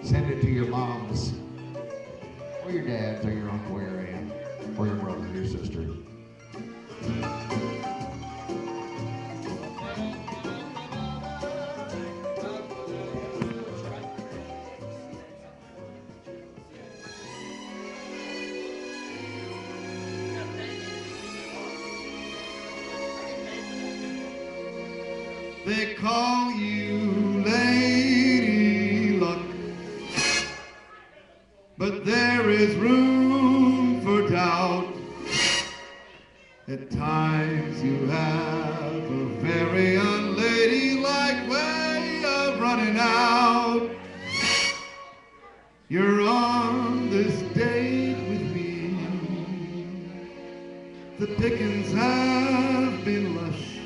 Send it to your moms, or your dads, or your uncle, or your aunt, or your brother, or your sister. They call you Lady Luck, but there is room for doubt. At times you have a very unladylike way of running out. You're on this date with me. The pickings have been lush,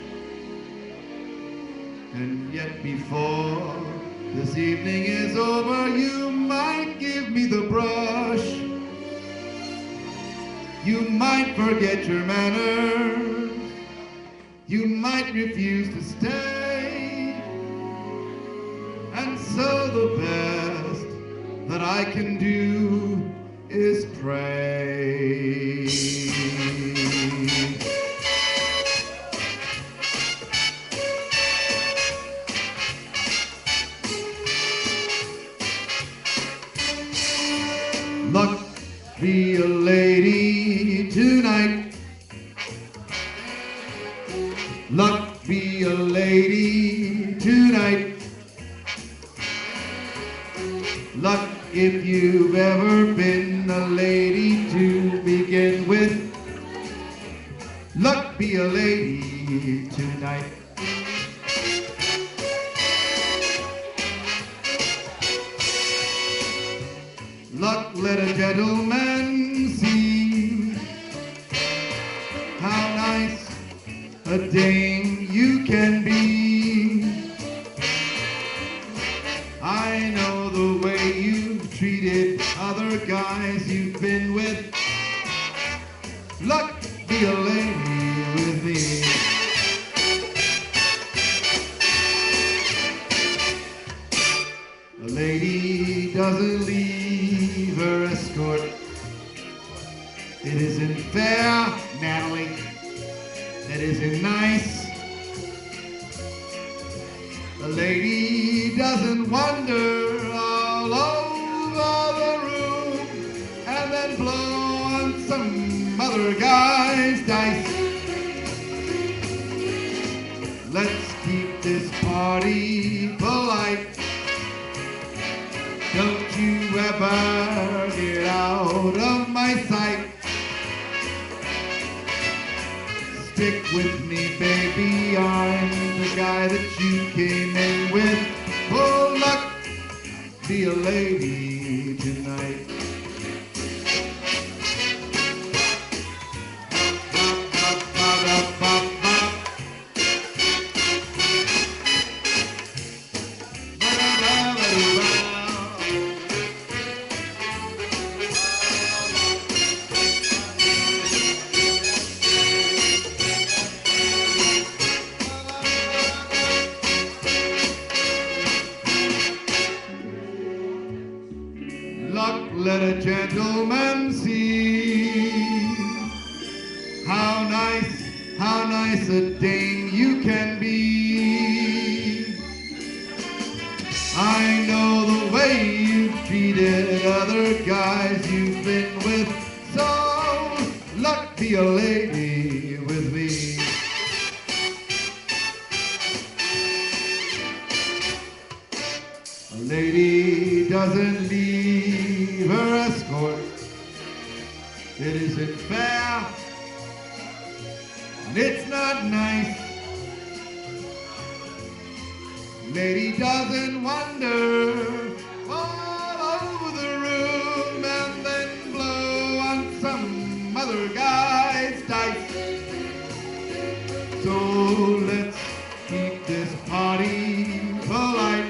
and yet before this evening is over, you might give me the brush. You might forget your manners. You might refuse to stay. And so the best that I can do is pray. Luck be a lady tonight. Luck be a lady tonight. Luck if you've ever been a lady to begin with. Luck be a lady tonight. Luck, let a gentleman see how nice a dame you can be. I know the way you've treated other guys you've been with. Luck, be a lady with me. A lady doesn't leave her escort. It isn't fair, Natalie. It isn't nice. A lady doesn't wander all over the room and then blow on some other guy's dice. Let's keep this party polite. Don't you ever get out of my sight. Stick with me, baby, I'm the guy that you came in with. Oh, luck, be a lady tonight. Luck, let a gentleman see how nice a dame you can be. I know the way you've treated other guys you've been with, so luck, be a lady with me. A lady doesn't leave her escort. It isn't fair, and it's not nice. Lady doesn't wander all over the room and then blow on some other guy's dice. So let's keep this party polite.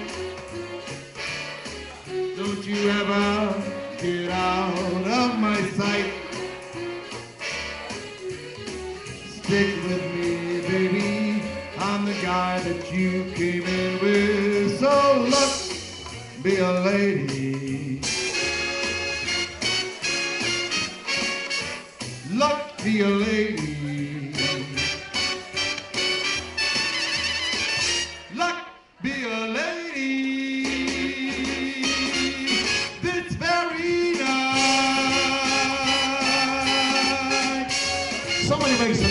Don't you ever get out of my sight. Stick with me, baby, I'm the guy that you came in with. So look, be a lady be a lady. Luck, be a lady. It's very nice. Somebody make some